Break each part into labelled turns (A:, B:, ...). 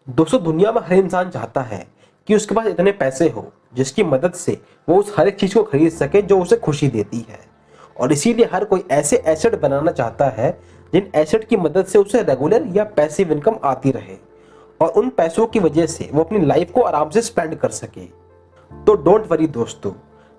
A: दोस्तों, दुनिया में हर इंसान चाहता है कि उसके पास इतने पैसे हो जिसकी मदद से वो उस हर एक चीज को खरीद सके जो उसे खुशी देती है। और इसीलिए हर कोई ऐसे एसेट बनाना चाहता है जिन एसेट की मदद से उसे रेगुलर या पैसिव इनकम आती रहे और उन पैसों की वजह से वो अपनी लाइफ को आराम से स्पेंड कर सके। तो डोंट वरी दोस्तों,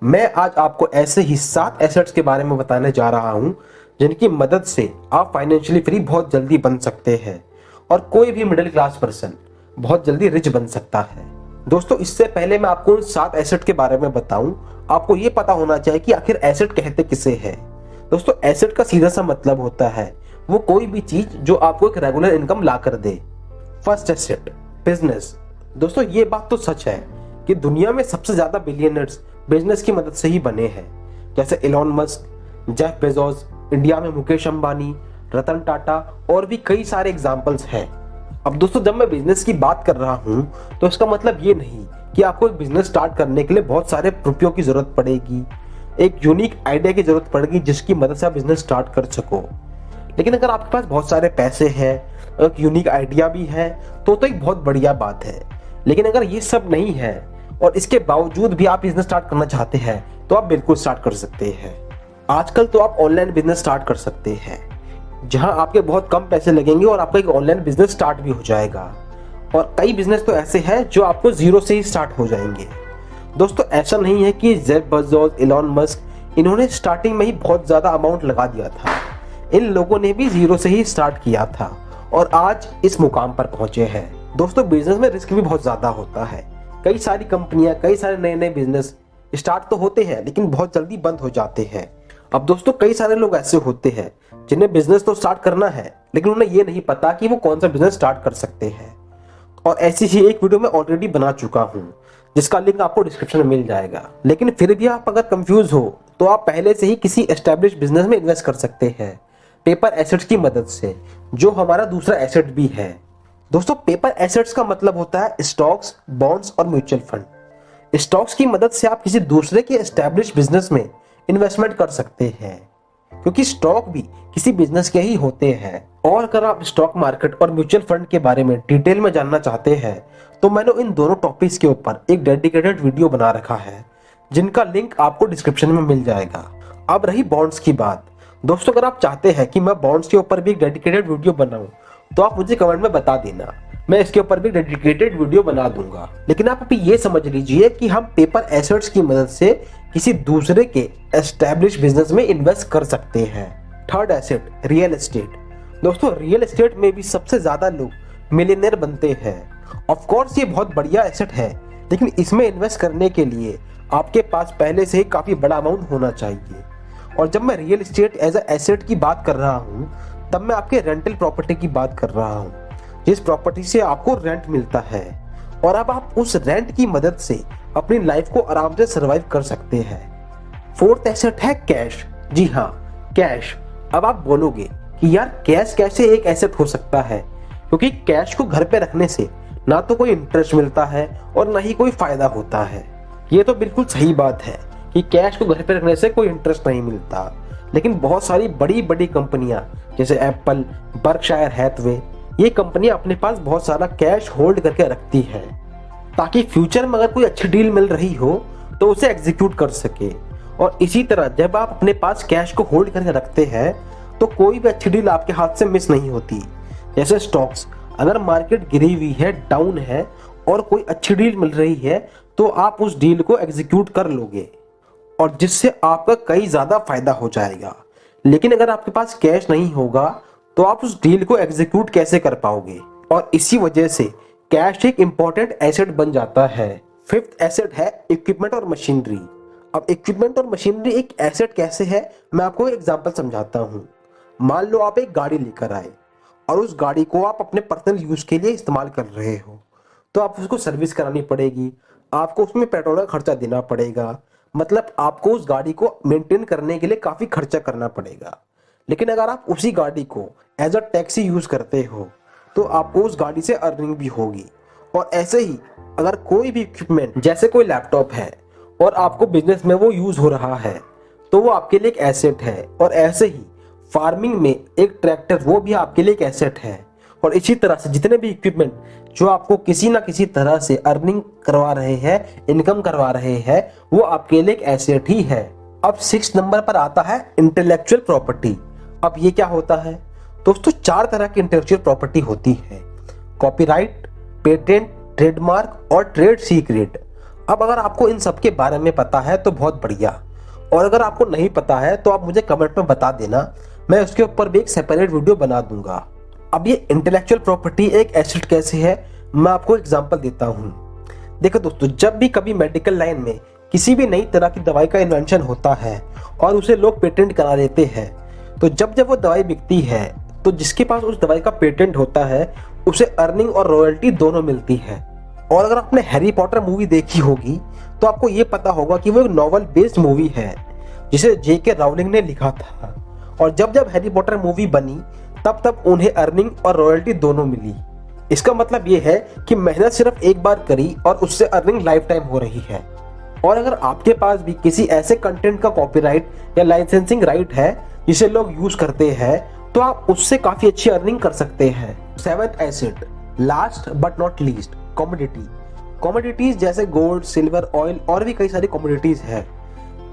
A: मैं आज आपको ऐसे ही 7 एसेट्स के बारे में बताने जा रहा हूं जिनकी मदद से आप फाइनेंशियली फ्री बहुत जल्दी बन सकते हैं और कोई भी मिडिल क्लास पर्सन बहुत जल्दी रिच बन सकता है। दोस्तों, इससे पहले मैं आपको उन 7 एसेट के बारे में बताऊं, आपको ये पता होना चाहिए कि आखिर एसेट कहते किसे है। दोस्तों, एसेट का सीधा सा मतलब होता है वो कोई भी चीज जो आपको एक रेगुलर इनकम ला कर दे। First asset, business. दोस्तों, ये बात तो सच है कि दुनिया में सबसे ज्यादा बिलियनर्स बिजनेस की मदद से ही बने हैं, जैसे Elon Musk, Jeff Bezos, India में मुकेश अंबानी, रतन टाटा और भी कई सारे एग्जाम्पल्स हैं। अब दोस्तों, जब मैं बिजनेस की बात कर रहा हूं तो इसका मतलब ये नहीं कि आपको एक बिजनेस स्टार्ट करने के लिए बहुत सारे रुपयों की जरूरत पड़ेगी, एक यूनिक आइडिया की जरूरत पड़ेगी जिसकी मदद से आप बिजनेस स्टार्ट कर सको। लेकिन अगर आपके पास बहुत सारे पैसे हैं, एक यूनिक आइडिया भी है तो एक बहुत बढ़िया बात है। लेकिन अगर ये सब नहीं है और इसके बावजूद भी आप बिजनेस स्टार्ट करना चाहते हैं तो आप बिल्कुल स्टार्ट कर सकते हैं। आजकल तो आप ऑनलाइन बिजनेस स्टार्ट कर सकते हैं जहां आपके बहुत कम पैसे लगेंगे और आपका एक ऑनलाइन बिजनेस स्टार्ट भी हो जाएगा। और कई बिजनेस तो ऐसे हैं जो आपको जीरो से ही स्टार्ट हो जाएंगे। दोस्तों, ऐसा नहीं है कि जेफ बेजोस, इलॉन मस्क इन्होंने स्टार्टिंग में ही बहुत ज्यादा अमाउंट लगा दिया था। इन लोगों ने भी जीरो से ही स्टार्ट किया था और आज इस मुकाम पर पहुंचे हैं। दोस्तों, बिजनेस में रिस्क भी बहुत ज्यादा होता है। कई सारी कंपनियां, कई सारे नए नए बिजनेस स्टार्ट तो होते हैं लेकिन बहुत जल्दी बंद हो जाते हैं। अब दोस्तों, कई सारे लोग ऐसे होते हैं जिन्हें बिजनेस तो स्टार्ट करना है लेकिन उन्हें ये नहीं पता कि वो कौन सा बिजनेस स्टार्ट कर सकते हैं। और ऐसी ही एक वीडियो मैं ऑलरेडी बना चुका हूं जिसका लिंक आपको डिस्क्रिप्शन में मिल जाएगा। लेकिन फिर भी आप अगर कंफ्यूज हो तो आप पहले से ही किसी एस्टेब्लिश बिजनेस में इन्वेस्ट कर सकते हैं पेपर एसेट्स की मदद से, जो हमारा दूसरा एसेट भी है। दोस्तों, पेपर एसेट्स का मतलब होता है स्टॉक्स, बॉन्ड्स और म्यूचुअल फंड। स्टॉक्स की मदद से आप किसी दूसरे के एस्टेब्लिश बिजनेस में इन्वेस्टमेंट कर सकते हैं क्योंकि स्टॉक भी किसी बिजनेस के ही होते हैं। और अगर आप स्टॉक मार्केट और म्यूचुअल फंड के बारे में डिटेल में जानना चाहते हैं तो मैंने इन दोनों टॉपिक्स के ऊपर एक डेडिकेटेड वीडियो बना रखा है जिनका लिंक आपको डिस्क्रिप्शन में मिल जाएगा। अब रही बॉन्ड्स की बात। दोस्तों, अगर आप चाहते हैं कि मैं बॉन्ड्स के ऊपर भी एक डेडिकेटेड वीडियो बनाऊं तो आप मुझे कमेंट में बता देना, मैं इसके ऊपर भी डेडिकेटेड वीडियो बना दूंगा। लेकिन आप अभी ये समझ लीजिए कि हम पेपर एसेट्स की मदद से किसी दूसरे के एस्टेब्लिश बिजनेस में इन्वेस्ट कर सकते हैं। Third asset, real estate. दोस्तों, रियल एस्टेट में भी सबसे ज्यादा लोग मिलियनेयर बनते हैं। ऑफ कोर्स ये बहुत बढ़िया एसेट है लेकिन इसमें इन्वेस्ट करने के लिए आपके पास पहले से ही काफी बड़ा अमाउंट होना चाहिए। और जब मैं real estate as a asset की बात कर रहा हूँ तब मैं आपके रेंटल प्रॉपर्टी की बात कर रहा हूँ, जिस प्रॉपर्टी से आपको रेंट मिलता है और अब आप उस रेंट की मदद से अपनी लाइफ को आराम से सरवाइव कर सकते हैं। फोर्थ एसेट है कैश। जी हाँ, कैश। अब आप बोलोगे कि यार कैश कैसे एक एसेट हो सकता है, क्योंकि कैश को घर पे रखने से ना तो कोई इंटरेस्ट मिलता है और ना ही कोई फायदा होता है। ये तो बिल्कुल सही बात है कि कैश को घर पे रखने से कोई इंटरेस्ट नहीं मिलता, लेकिन बहुत सारी बड़ी बड़ी कंपनियां जैसे एप्पल, बर्कशायर हैथवे, ये कंपनियां अपने पास बहुत सारा कैश होल्ड करके रखती है ताकि फ्यूचर में अगर कोई अच्छी डील मिल रही हो तो उसे एग्जीक्यूट कर सके। और इसी तरह जब आप अपने पास कैश को होल्ड करके रखते हैं तो कोई भी अच्छी डील आपके हाथ से मिस नहीं होती। जैसे स्टॉक्स, अगर मार्केट गिरी हुई है, डाउन है और कोई अच्छी डील मिल रही है तो आप उस डील को एग्जीक्यूट कर लोगे और जिससे आपका कई ज्यादा फायदा हो जाएगा। लेकिन अगर आपके पास कैश नहीं होगा तो आप उस डील को एग्जीक्यूट कैसे कर पाओगे? और इसी वजह से कैश एक इंपॉर्टेंट एसेट बन जाता है। फिफ्थ एसेट है इक्विपमेंट और मशीनरी। अब इक्विपमेंट और मशीनरी एक एसेट कैसे है, मैं आपको एक एग्जांपल समझाता हूँ। मान लो आप एक गाड़ी लेकर आए और उस गाड़ी को आप अपने पर्सनल यूज के लिए इस्तेमाल कर रहे हो, तो आप उसको सर्विस करानी पड़ेगी, आपको उसमें पेट्रोल का खर्चा देना पड़ेगा, मतलब आपको उस गाड़ी को मेंटेन करने के लिए काफी खर्चा करना पड़ेगा। लेकिन अगर आप उसी गाड़ी को एज अ टैक्सी यूज करते हो तो आपको उस गाड़ी से अर्निंग भी होगी। और ऐसे ही अगर कोई भी इक्विपमेंट जैसे कोई लैपटॉप है और आपको बिजनेस में वो यूज हो रहा है तो वो आपके लिए एक एसेट है। और ऐसे ही फार्मिंग में एक ट्रैक्टर, वो भी आपके लिए एक एसेट है। और इसी तरह से जितने भी इक्विपमेंट जो आपको किसी ना किसी तरह से अर्निंग करवा रहे हैं, इनकम करवा रहे हैं, वो आपके लिए एक एसेट ही है। अब 6 नंबर पर आता है इंटेलेक्चुअल प्रॉपर्टी। अब ये क्या होता है दोस्तों? 4 तरह की इंटेलेक्चुअल प्रॉपर्टी होती है: कॉपीराइट, पेटेंट, ट्रेडमार्क और ट्रेड सीक्रेट। अब अगर आपको इन सब के बारे में पता है तो बहुत बढ़िया, और अगर आपको नहीं पता है तो आप मुझे कमेंट में बता देना, मैं उसके ऊपर भी एक सेपरेट वीडियो बना दूंगा। अब ये इंटेलेक्चुअल प्रॉपर्टी एक एसेट कैसे है, मैं आपको एग्जांपल देता हूँ। देखो दोस्तों, जब भी कभी मेडिकल लाइन में किसी भी नई तरह की दवाई का इन्वेंशन होता है और उसे लोग पेटेंट करा लेते हैं, तो जब जब वो दवाई बिकती है तो जिसके पास उस दवाई का पेटेंट होता है उसे अर्निंग और रॉयल्टी दोनों मिलती है। और अगर आपने हैरी पॉटर मूवी देखी होगी तो आपको ये पता होगा कि वो एक नॉवल बेस्ड मूवी है जिसे J.K. राउलिंग ने लिखा था, और जब जब हैरी पॉटर मूवी बनी तब तब उन्हें अर्निंग और रॉयल्टी दोनों मिली। इसका मतलब ये है कि मेहनत सिर्फ एक बार करी और उससे अर्निंग लाइफ टाइम हो रही है। और अगर आपके पास भी किसी ऐसे कंटेंट का कॉपीराइट या लाइसेंसिंग राइट है जिसे लोग यूज करते हैं, तो आप उससे काफी अच्छी अर्निंग कर सकते हैं। 7th asset, last but not least, commodity. Commodities जैसे गोल्ड, सिल्वर, ऑयल और भी कई सारी कमोडिटीज है।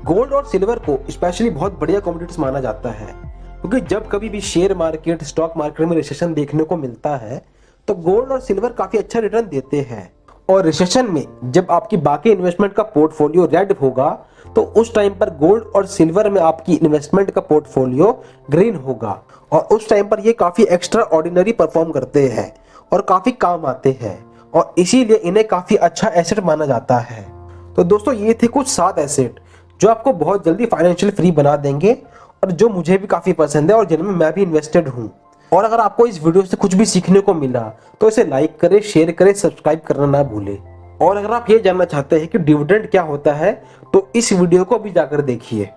A: गोल्ड और सिल्वर को स्पेशली बहुत बढ़िया कमोडिटीज माना जाता है, क्योंकि जब कभी भी शेयर मार्केट, स्टॉक मार्केट में रिसेशन देखने को मिलता है तो गोल्ड और सिल्वर काफी अच्छा रिटर्न देते हैं। और रिसेशन में जब आपकी बाकी इन्वेस्टमेंट का पोर्टफोलियो रेड होगा तो उस टाइम पर गोल्ड और सिल्वर में आपकी इन्वेस्टमेंट का पोर्टफोलियो ग्रीन होगा, और उस टाइम पर ये काफी एक्स्ट्रा ऑर्डिनरी परफॉर्म करते हैं और काफी काम आते हैं, और इसीलिए इन्हें काफी अच्छा एसेट माना जाता है। तो दोस्तों, ये थे कुछ 7 एसेट जो आपको बहुत जल्दी फाइनेंशियल फ्री बना देंगे और जो मुझे भी काफी पसंद है और जिनमें मैं भी इन्वेस्टेड हूँ। और अगर आपको इस वीडियो से कुछ भी सीखने को मिला तो इसे लाइक करें, शेयर करें, सब्सक्राइब करना ना भूलें। और अगर आप ये जानना चाहते हैं कि डिविडेंड क्या होता है तो इस वीडियो को भी जाकर देखिए।